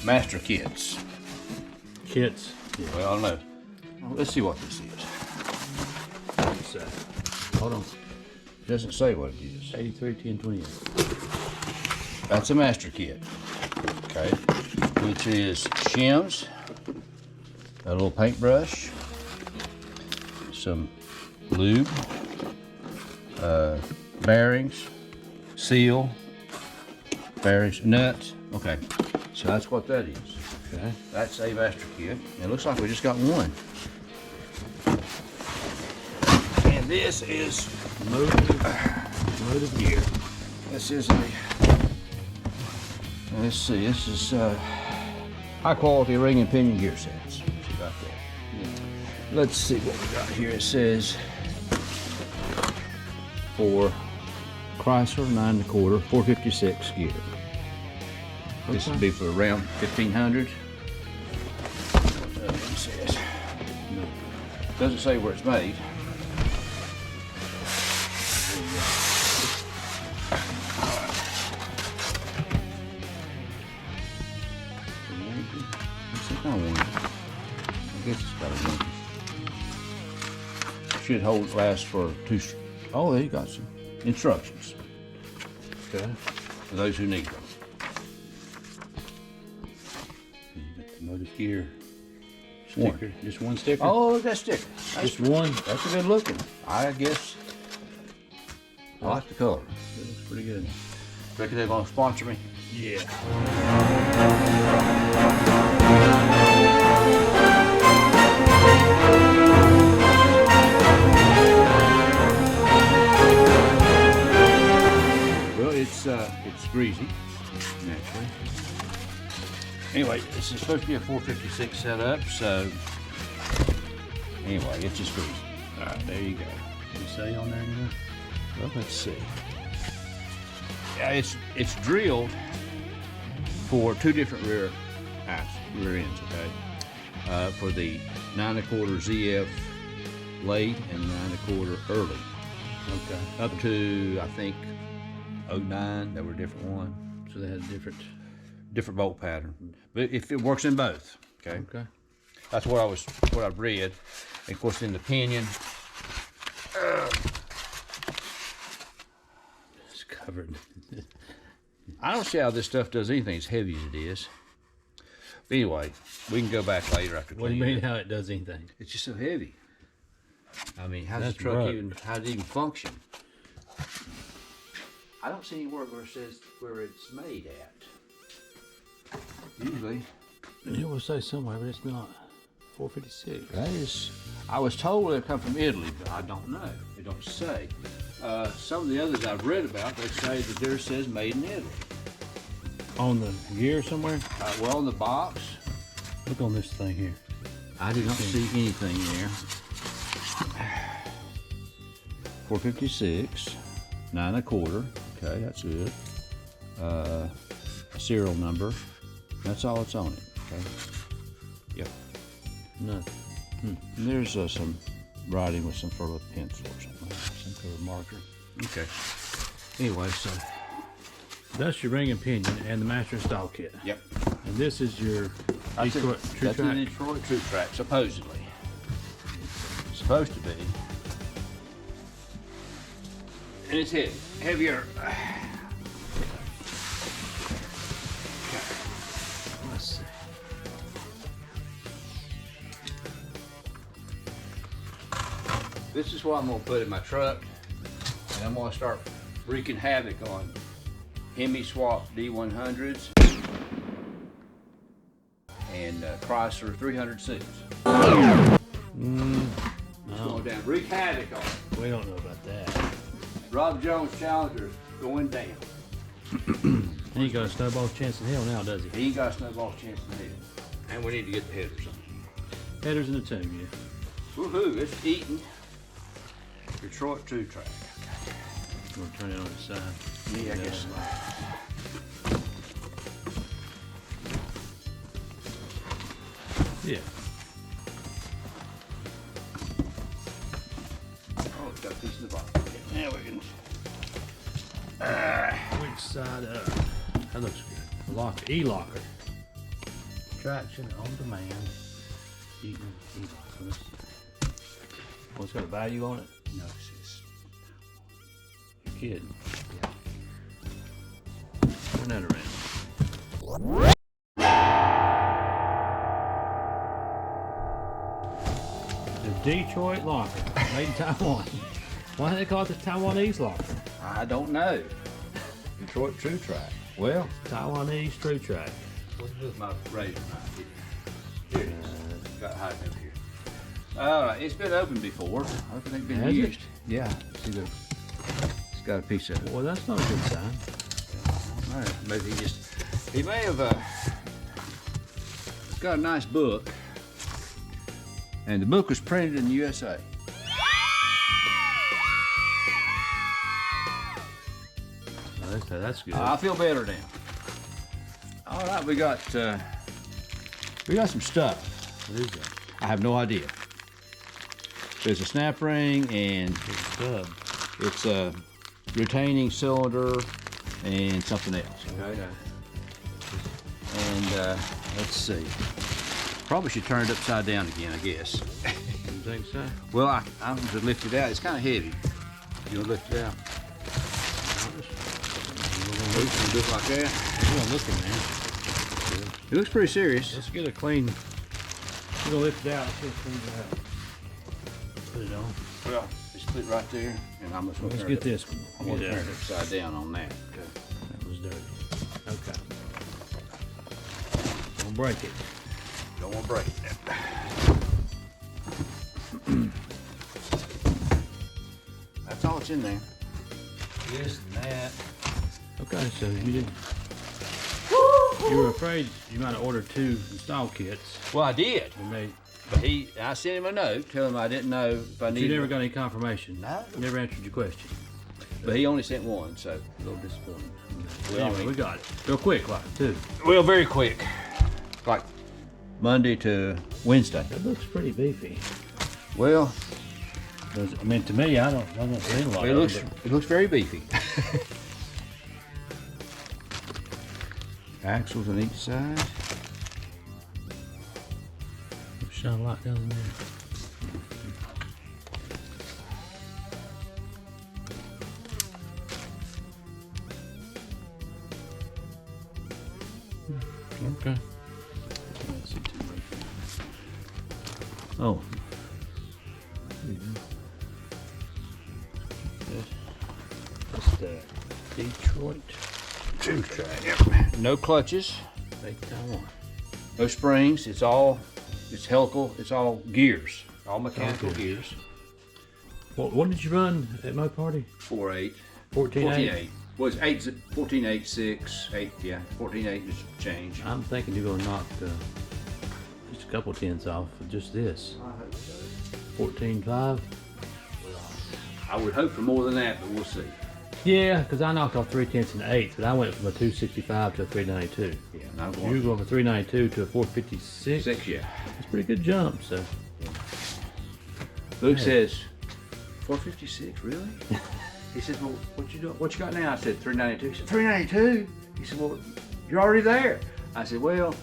master kits. Kits? Yeah. Well, I don't know. Let's see what this is. What's that? Hold on. It doesn't say what it is. 83, 10, 28. That's a master kit. Okay. Which is shims, a little paintbrush, some lube, bearings, seal, bearings, nuts. Okay. So that's what that is. Okay. That's a master kit. It looks like we just got one. And this is Motive Gear. This is a, let's see, this is high quality ring and pinion gear sets. See about that. Let's see what we got here. It says for Chrysler 9 1/4 456 gear. This would be for around 1500. What the other one says. Doesn't say where it's made. I guess it's got a one. Should last for two. Oh, there you got some instructions. Okay. For those who need them. You got the Motive Gear sticker. Just one sticker? Oh, that sticker. Just one? That's a good looking. I guess. I like the color. It looks pretty good. Reckon they're gonna sponsor me? Yeah. Well, it's greasy, naturally. Anyway, this is supposed to be a 456 setup, so anyway, it's just greasy. All right, there you go. Can you say on there anymore? Well, let's see. Yeah, it's drilled for two different rear ends, okay? For the 9 1/4 ZF late and 9 1/4 early. Okay. Up to, I think, 09, they were a different one. So they had a Different bolt pattern. But if it works in both, okay? Okay. That's what I've read. And of course, in the pinion, It's covered. I don't see how this stuff does anything as heavy as it is. But anyway, we can go back later after. What do you mean how it does anything? It's just so heavy. I mean, how does That's the truck right. how does it even function? I don't see anywhere where it says where it's made at. Usually. It will say somewhere, but it's not. 456. That is, I was told they come from Italy, but I don't know. They don't say. Some of the others I've read about, they say that theirs says made in Italy. On the gear somewhere? Well, on the box, Look on this thing here. I do not see anything there. 456, 9 1/4. Okay, that's it. A serial number. That's all it's on it. Okay. Yep. Nothing. And there's some writing with some sort of pencil or something. Some kind of marker. Okay. Anyway, so. That's your ring and pinion and the master install kit. Yep. And this is your Detroit That's a Trutrac. Detroit Trutrac, supposedly. Supposed to be. And it's heavier. Let's see. This is what I'm gonna put in my truck, and I'm gonna start wreaking havoc on Hemi swap D100s and Chrysler 306. It's going down. Wreak havoc on it. We don't know about that. Rob Jones Challenger's going down. He ain't got a snowball's chance in hell now, does he? He ain't got a snowball's chance in hell. And we need to get the headers on. Headers in the tube, yeah. Woohoo! It's Eaton Detroit Trutrac. You want to turn it on its side? Yeah, I guess so. Yeah. Oh, it's got a piece in the box. Now we can. Which side up? That looks good. Locker, E-locker. traction on demand. Eaton. What's got a value on it? No, it's You're kidding. yeah. Turn that around. The Detroit locker, made in Taiwan. Why do they call it the Taiwanese locker? I don't know. Detroit Trutrac. Well, Taiwanese Trutrac. what's with my razor knife? Here it is. Got hiding over here. All right, it's been opened before. I don't think it's been Has it? used. Yeah. See the? It's got a piece of it. Well, that's not a good sign. All right, maybe he may have it's got a nice book, and the book was printed in the USA. That's good. I feel better now. All right, we got some stuff. What is that? I have no idea. There's a snap ring, and Stub. it's a retaining cylinder and something else. Okay. And let's see. Probably should turn it upside down again, I guess. You think so? Well, I'm going to lift it out. It's kind of heavy. You want to lift it out? Do it like that. We're gonna look in there. It looks pretty serious. Let's get a clean. We're gonna lift it out. Let's get it cleaned out. Put it on. Well, it's split right there, and I'm just going to Let's turn get it. this. I'm going to turn it upside down on that. Okay. That was dirty. Okay. Don't break it. Don't want to break it. That's all that's in there. This and that. Okay, so you didn't. You were afraid you might have ordered 2 install kits. Well, I did. And they, But I sent him a note telling him I didn't know if I you needed. never got any confirmation. No. Never answered your question. But he only sent one, so a little disappointing. Well, Anyway, we got it. Real quick, like, too. Well, very quick. Like Monday to Wednesday. That looks pretty beefy. Well, I mean, to me, I don't see a lot it of looks it. it looks very beefy. Axles on each side. Shine a lot down in there. Okay. Oh, That's the Detroit Truetrac. Yep. No clutches, Made in Taiwan. no springs. It's helical. It's all gears, all mechanical gears. What did you run at my party? 4.8. 14.8. 14.8. Was 8, 14.8, 6, 8, yeah, 14.8 is change. I'm thinking you're gonna knock just a couple tenths off of just this. I hope so. 14.5. I would hope for more than that, but we'll see. Yeah, because I knocked off 3 tenths in the eighth, but I went from a 265 to a 392. Yeah, and I'm You going were going from 392 to a 456. 6, yeah. That's a pretty good jump. So Luke Yeah. says, 456, really? He says, well, what you doing? What you got now? I said, 392. He said, 392? He said, well, you're already there. I said, well,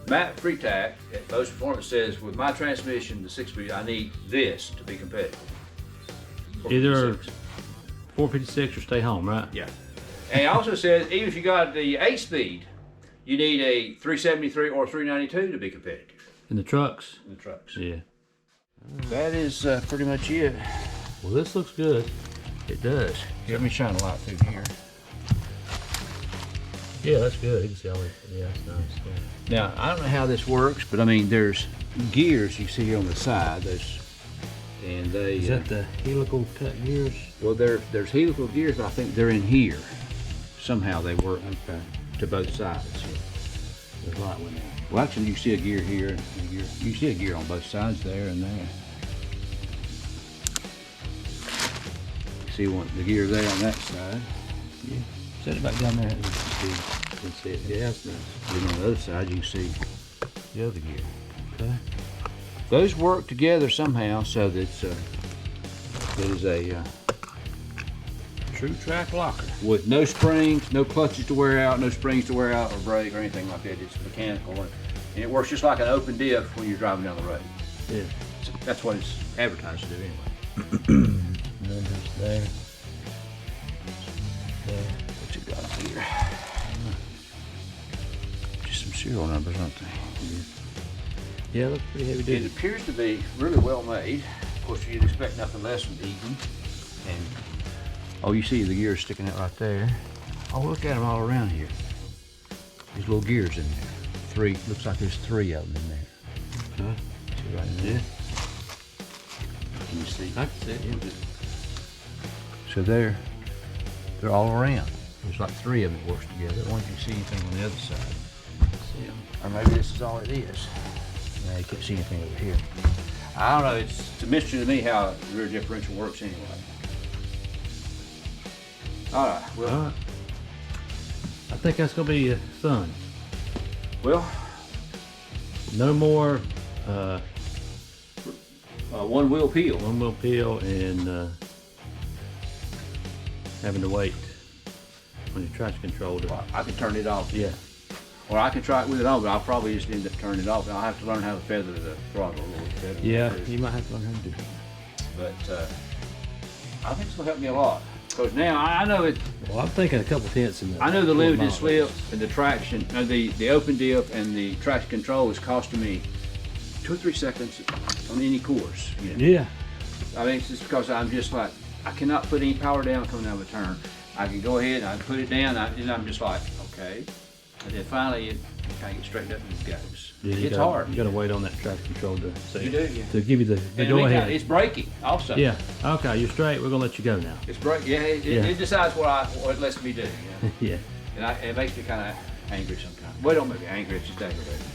Matt Freitag at Moes Performance says, with my transmission, the 6-speed, I need this to be competitive. either 456. 456 or stay home, right? Yeah. And he also says, even if you got the 8-speed, you need a 373 or 392 to be competitive In the trucks. in the trucks. Yeah. That is pretty much it. Well, this looks good. It does. Here, let me shine a light through here. Yeah, that's good. You can see all it. Yeah, that's nice. Yeah. Now, I don't know how this works, but I mean, there's gears you see here on the side. And they, Is that the helical cut gears? well, there's helical gears, but I think they're in here. Somehow they work to both sides. There's a lot with that. Well, actually, you see a gear here, and a gear. You see a gear on both sides there and there. See the gear there on that side. Yeah. Set it back down there. You can see it. Yeah, that's nice. Then on the other side, you can see the other gear. Okay. Those work together somehow so that there's a Truetrac locker. with no springs, no clutches to wear out, no springs to wear out or break or anything like that. It's mechanical, and it works just like an open diff when you're driving down the road. Yeah. So that's what it's advertised to do anyway. Numbers there. What you got here? Just some serial numbers, aren't they? Yeah, looks pretty heavy It duty. appears to be really well made. Of course, you'd expect nothing less from Eaton. And oh, you see the gears sticking out right there. Oh, look at them all around here. These little gears in there. Three, looks like there's 3 of them in there. Huh? See right in there? Can you see? I can see it, yeah. So they're all around. There's like 3 of them that works together. I wonder if you can see anything on the other side. See 'em. Or maybe this is all it is. No, you can't see anything over here. I don't know, it's a mystery to me how the rear differential works anyway. All right, well, All right. I think that's gonna be fun. well, No more one wheel peel. one wheel peel and having to wait on your traction control to, Well, I can turn it off. yeah. Or I can try it with it on, but I'll probably just end up turning it off. I'll have to learn how to feather the throttle a little bit better. Yeah, you might have to learn how to do that. But I think it's gonna help me a lot. Because now I know it. Well, I'm thinking a couple tenths in there. I know the limited slip and the traction, the open dip and the traction control is costing me 2 or 3 seconds on any course. You know? Yeah. I mean, it's just because I'm just like, I cannot put any power down coming out of a turn. I can go ahead and I put it down, and I'm just like, okay. And then finally, it kind of gets straightened up and it goes. Yeah, It's hard. You gotta wait on that traction control to say, You do, yeah. to give you the And in the go meantime, ahead. it's braking also. Yeah. Okay, you're straight. We're gonna let you go now. It's brake. Yeah, Yeah. it decides what it lets me do. You know? Yeah. And it makes me kind of angry sometimes. Well, it don't make me angry. It's just aggravating.